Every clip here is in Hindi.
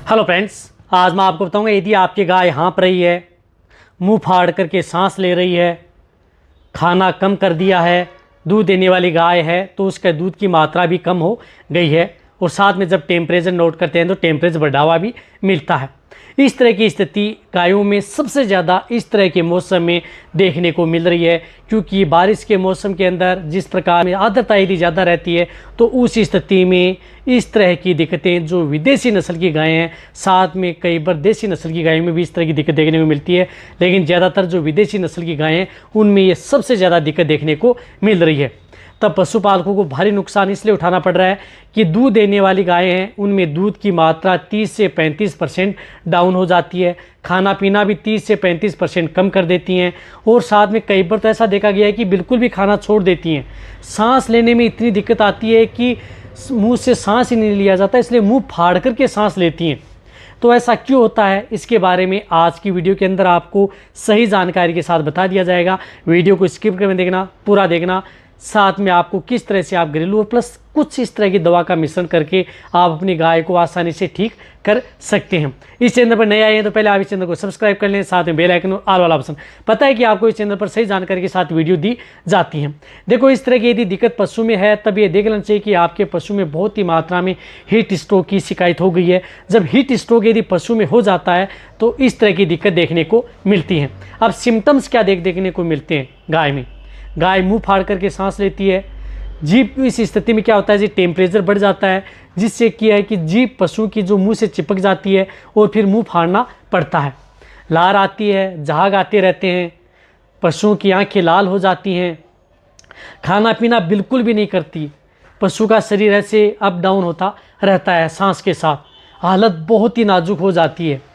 हेलो फ्रेंड्स, आज मैं आपको बताऊंगा यदि आपकी गाय हाँफ रही है, मुंह फाड़ करके सांस ले रही है, खाना कम कर दिया है, दूध देने वाली गाय है तो उसका दूध की मात्रा भी कम हो गई है और साथ में जब टेम्परेचर नोट करते हैं तो टेम्परेचर बढ़ावा भी मिलता है। इस तरह की स्थिति गायों में सबसे ज़्यादा इस तरह के मौसम में देखने को मिल रही है, क्योंकि बारिश के मौसम के अंदर जिस प्रकार में आर्द्रता यदि ज़्यादा रहती है तो उस स्थिति में इस तरह की दिक्कतें जो विदेशी नस्ल की गायें हैं, साथ में कई बार देसी नस्ल की गायों में भी इस तरह की दिक्कत देखने को मिलती है, लेकिन ज़्यादातर जो विदेशी नस्ल की गायें हैं उनमें ये सबसे ज़्यादा दिक्कत देखने को मिल रही है। तब पशुपालकों को भारी नुकसान इसलिए उठाना पड़ रहा है कि दूध देने वाली गायें हैं उनमें दूध की मात्रा 30 से 35% डाउन हो जाती है, खाना पीना भी 30 से 35% कम कर देती हैं और साथ में कई बार तो ऐसा देखा गया है कि बिल्कुल भी खाना छोड़ देती हैं। सांस लेने में इतनी दिक्कत आती है कि मुंह से सांस ही नहीं लिया जाता, इसलिए मुंह फाड़ करके सांस लेती हैं। तो ऐसा क्यों होता है, इसके बारे में आज की वीडियो के अंदर आपको सही जानकारी के साथ बता दिया जाएगा। वीडियो को स्किप करके देखना, पूरा देखना। साथ में आपको किस तरह से आप घरेलू और प्लस कुछ इस तरह की दवा का मिश्रण करके आप अपनी गाय को आसानी से ठीक कर सकते हैं। इस चैनल पर नए आए हैं तो पहले आप इस चैनल को सब्सक्राइब कर लें, साथ में बेल आइकन और ऑल वाला ऑप्शन। पता है कि आपको इस चैनल पर सही जानकारी के साथ वीडियो दी जाती है। देखो, इस तरह की यदि दिक्कत पशु में है तब ये देख लेना चाहिए कि आपके पशु में बहुत ही मात्रा में हीट स्ट्रोक की शिकायत हो गई है। जब हीट स्ट्रोक यदि पशु में हो जाता है तो इस तरह की दिक्कत देखने को मिलती है। अब सिम्टम्स क्या देखने को मिलते हैं गाय में? गाय मुंह फाड़ करके सांस लेती है। जीभ, इस स्थिति में क्या होता है जी, टेम्परेचर बढ़ जाता है, जिससे क्या है कि जीभ पशु की जो मुंह से चिपक जाती है और फिर मुंह फाड़ना पड़ता है। लार आती है, झाग आते रहते हैं, पशुओं की आंखें लाल हो जाती हैं, खाना पीना बिल्कुल भी नहीं करती, पशु का शरीर ऐसे अप डाउन होता रहता है सांस के साथ, हालत बहुत ही नाजुक हो जाती है।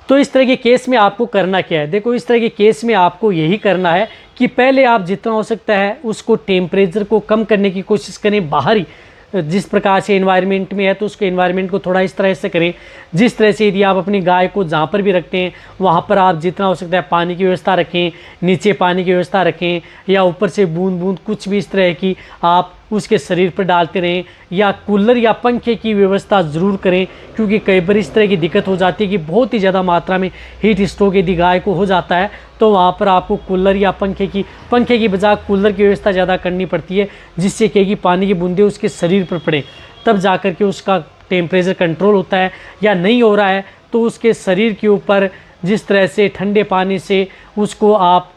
तो इस तरह के केस में आपको करना क्या है? देखो, इस तरह के केस में आपको यही करना है कि पहले आप जितना हो सकता है उसको टेम्परेचर को कम करने की कोशिश करें। बाहरी जिस प्रकार से एनवायरनमेंट में है तो उसके एनवायरनमेंट को थोड़ा इस तरह से करें जिस तरह से यदि आप अपनी गाय को जहाँ पर भी रखते हैं वहाँ पर आप जितना हो सकता है पानी की व्यवस्था रखें, नीचे पानी की व्यवस्था रखें या ऊपर से बूंद बूंद कुछ भी इस तरह की आप उसके शरीर पर डालते रहें, या कूलर या पंखे की व्यवस्था ज़रूर करें, क्योंकि कई बार इस तरह की दिक्कत हो जाती है कि बहुत ही ज़्यादा मात्रा में हीट स्ट्रोक यदि गाय को हो जाता है तो वहाँ पर आपको कूलर या पंखे की बजाय कूलर की व्यवस्था ज़्यादा करनी पड़ती है, जिससे कि पानी की बूंदें उसके शरीर पर पड़े, तब जा कर के उसका टेम्परेचर कंट्रोल होता है। या नहीं हो रहा है तो उसके शरीर के ऊपर जिस तरह से ठंडे पानी से उसको आप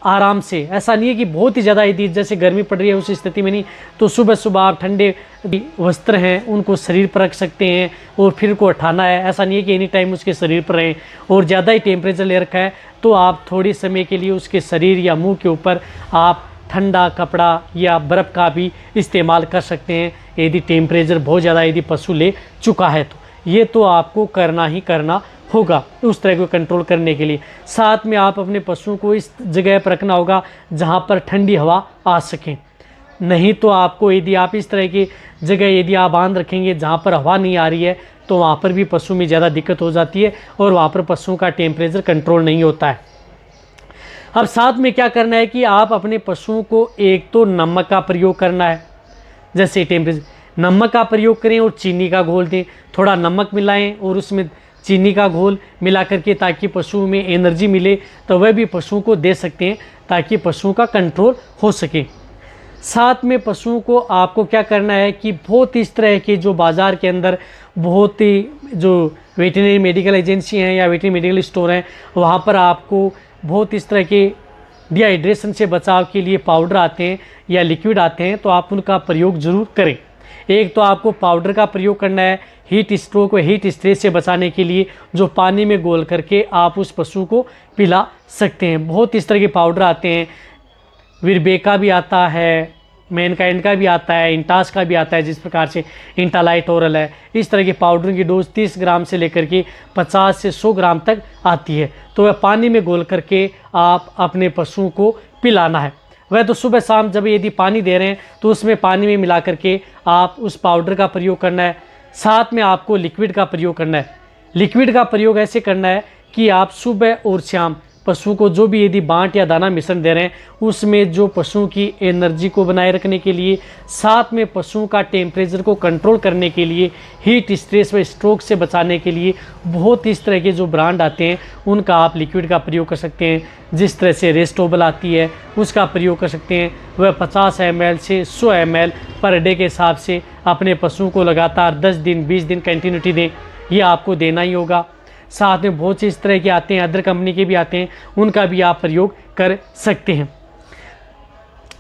आराम से, ऐसा नहीं है कि बहुत ही ज़्यादा यदि जैसे गर्मी पड़ रही है उस स्थिति में नहीं, तो सुबह सुबह आप ठंडे वस्त्र हैं उनको शरीर पर रख सकते हैं और फिर को हटाना है। ऐसा नहीं है कि एनी टाइम उसके शरीर पर रहें, और ज़्यादा ही टेम्परेचर ले रखा है तो आप थोड़ी समय के लिए उसके शरीर या मुंह के ऊपर आप ठंडा कपड़ा या बर्फ़ का भी इस्तेमाल कर सकते हैं यदि टेम्परेचर बहुत ज़्यादा यदि पशु ले चुका है तो। ये तो आपको करना ही करना होगा उस तरह को कंट्रोल करने के लिए। साथ में आप अपने पशुओं को इस जगह पर रखना होगा जहाँ पर ठंडी हवा आ सके। नहीं तो आपको यदि आप इस तरह की जगह यदि आप बांध रखेंगे जहाँ पर हवा नहीं आ रही है तो वहाँ पर भी पशु में ज़्यादा दिक्कत हो जाती है और वहाँ पर पशुओं का टेम्परेचर कंट्रोल नहीं होता है। अब साथ में क्या करना है कि आप अपने पशुओं को एक तो नमक का प्रयोग करना है, जैसे टेम्परेचर नमक का प्रयोग करें और चीनी का घोल दें, थोड़ा नमक मिलाएं और उसमें चीनी का घोल मिला करके ताकि पशुओं में एनर्जी मिले तो वह भी पशुओं को दे सकते हैं ताकि पशुओं का कंट्रोल हो सके। साथ में पशुओं को आपको क्या करना है कि बहुत इस तरह के जो बाज़ार के अंदर बहुत ही जो वेटरनरी मेडिकल एजेंसी हैं या वेटरनरी मेडिकल स्टोर हैं वहाँ पर आपको बहुत इस तरह के डिहाइड्रेशन से बचाव के लिए पाउडर आते हैं या लिक्विड आते हैं, तो आप उनका प्रयोग ज़रूर करें। एक तो आपको पाउडर का प्रयोग करना है हीट स्ट्रोक व हीट स्ट्रेस से बचाने के लिए, जो पानी में घोल करके आप उस पशु को पिला सकते हैं। बहुत इस तरह के पाउडर आते हैं, विरबेका भी आता है, मैनकाइंड का भी आता है, इंटास का भी आता है, जिस प्रकार से इंटालाइट ओरल है। इस तरह के पाउडर की डोज 30 ग्राम से लेकर के 50 से 100 ग्राम तक आती है, तो वह पानी में घोल करके आप अपने पशुओं को पिलाना है। वह तो सुबह शाम जब यदि पानी दे रहे हैं तो उसमें पानी में मिला करके आप उस पाउडर का प्रयोग करना है। साथ में आपको लिक्विड का प्रयोग करना है। लिक्विड का प्रयोग ऐसे करना है कि आप सुबह और शाम पशु को जो भी यदि बांट या दाना मिश्रण दे रहे हैं उसमें जो पशु की एनर्जी को बनाए रखने के लिए, साथ में पशुओं का टेम्परेचर को कंट्रोल करने के लिए, हीट स्ट्रेस व स्ट्रोक से बचाने के लिए बहुत इस तरह के जो ब्रांड आते हैं उनका आप लिक्विड का प्रयोग कर सकते हैं। जिस तरह से रेस्टोबल आती है उसका प्रयोग कर सकते हैं। वह 50 ml से 100 ml पर डे के हिसाब से अपने पशुओं को लगातार 10 दिन 20 दिन कंटिन्यूटी दें, ये आपको देना ही होगा। साथ में बहुत से इस तरह के आते हैं, अदर कंपनी के भी आते हैं, उनका भी आप प्रयोग कर सकते हैं।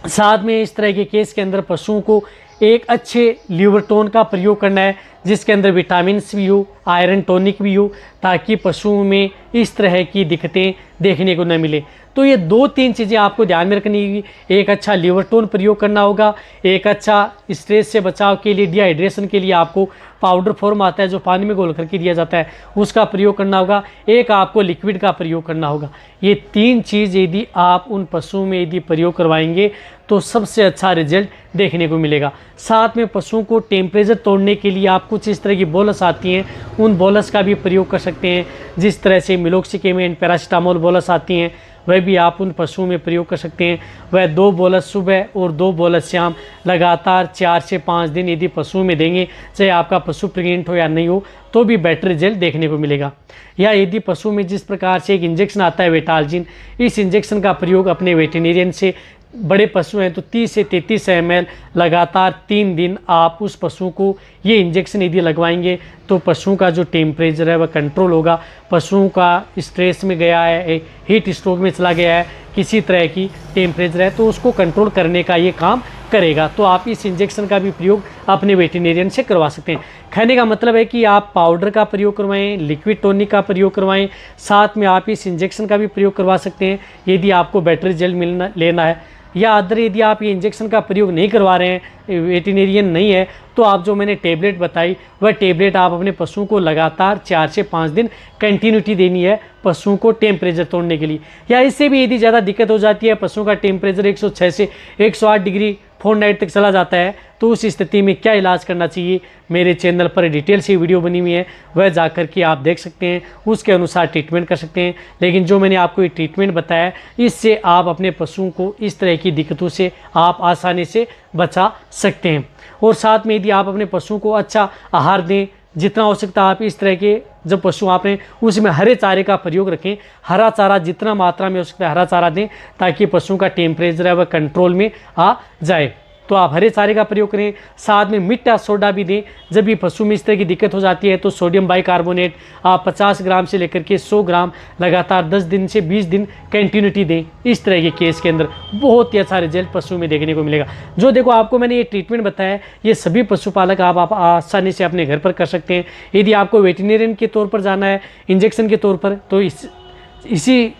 साथ में इस तरह के केस के अंदर पशुओं को एक अच्छे लीवर टोन का प्रयोग करना है जिसके अंदर विटामिन भी हो, आयरन टॉनिक भी हो, ताकि पशुओं में इस तरह की दिक्कतें देखने को न मिले। तो ये 2-3 चीज़ें आपको ध्यान में रखनी होगी। एक अच्छा लीवर टोन प्रयोग करना होगा, एक अच्छा स्ट्रेस से बचाव के लिए, डिहाइड्रेशन के लिए आपको पाउडर फॉर्म आता है जो पानी में घोल करके दिया जाता है, उसका प्रयोग करना होगा। एक आपको लिक्विड का प्रयोग करना होगा। ये 3 चीज़ यदि आप उन पशुओं में यदि प्रयोग करवाएंगे तो सबसे अच्छा रिजल्ट देखने को मिलेगा। साथ में पशुओं को टेम्परेचर तोड़ने के लिए आप कुछ इस तरह की बोलस आती हैं, उन बोलस का भी प्रयोग कर सकते हैं। जिस तरह से मिलोक्सिकेम एंड पैरासीटामोल बोलस आती हैं वह भी आप उन पशुओं में प्रयोग कर सकते हैं। वह 2 बोलस सुबह और 2 बोलस शाम लगातार 4 से 5 दिन यदि पशुओं में देंगे, चाहे आपका पशु प्रेग्नेंट हो या नहीं हो, तो भी बेटर रिजल्ट देखने को मिलेगा। या यदि पशु में जिस प्रकार से एक इंजेक्शन आता है वेटालजिन, इस इंजेक्शन का प्रयोग अपने वेटेरिनियन से, बड़े पशु हैं तो 30 से 33 ml लगातार 3 दिन आप उस पशु को ये इंजेक्शन यदि लगवाएंगे तो पशुओं का जो टेम्परेचर है वह कंट्रोल होगा। पशुओं का स्ट्रेस में गया है, हीट स्ट्रोक में चला गया है, किसी तरह की टेम्परेचर है तो उसको कंट्रोल करने का ये काम करेगा। तो आप इस इंजेक्शन का भी प्रयोग अपने वेटेरिनियन से करवा सकते हैं। कहने का मतलब है कि आप पाउडर का प्रयोग करवाएं, लिक्विड टॉनिक का प्रयोग करवाएं, साथ में आप इस इंजेक्शन का भी प्रयोग करवा सकते हैं यदि आपको बेटर रिजल्ट लेना है। या अदर यदि आप ये इंजेक्शन का प्रयोग नहीं करवा रहे हैं, वेटेरिनियन नहीं है, तो आप जो मैंने टेबलेट बताई वह टेबलेट आप अपने पशुओं को लगातार 4 से 5 दिन कंटिन्यूटी देनी है पशुओं को टेम्परेचर तोड़ने के लिए। या इससे भी यदि ज़्यादा दिक्कत हो जाती है, पशुओं का टेम्परेचर 106 से 108 डिग्री फ़ारेनहाइट तक चला जाता है, तो उस स्थिति में क्या इलाज करना चाहिए, मेरे चैनल पर डिटेल से वीडियो बनी हुई है, वह जाकर के आप देख सकते हैं, उसके अनुसार ट्रीटमेंट कर सकते हैं। लेकिन जो मैंने आपको ये ट्रीटमेंट बताया, इससे आप अपने पशुओं को इस तरह की दिक्कतों से आप आसानी से बचा सकते हैं। और साथ में यदि आप अपने पशुओं को अच्छा आहार दें, जितना हो सकता है आप इस तरह के जब पशु आप हैं उसमें हरे चारे का प्रयोग रखें। हरा चारा जितना मात्रा में हो सकता है हरा चारा दें ताकि पशुओं का टेम्परेचर है वह कंट्रोल में आ जाए। तो आप हरे चारे का प्रयोग करें। साथ में मीठा सोडा भी दें। जब भी पशु में इस तरह की दिक्कत हो जाती है तो सोडियम बाइकार्बोनेट आप 50 ग्राम से लेकर के 100 ग्राम लगातार 10 दिन से 20 दिन कंटिन्यूटी दें। इस तरह के केस के अंदर बहुत ही अच्छा रिजल्ट पशु में देखने को मिलेगा। जो देखो आपको मैंने ये ट्रीटमेंट बताया, ये सभी पशुपालक आप आसानी से अपने घर पर कर सकते हैं। यदि आपको वेटेरिनियन के तौर पर जाना है, इंजेक्शन के तौर पर, तो इसी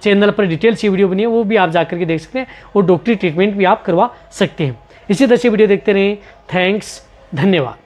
चैनल पर डिटेल सी वीडियो बनी है, वो भी आप जाकर के देख सकते हैं और डॉक्टरी ट्रीटमेंट भी आप करवा सकते हैं। इसी तरह से वीडियो देखते रहें। थैंक्स, धन्यवाद।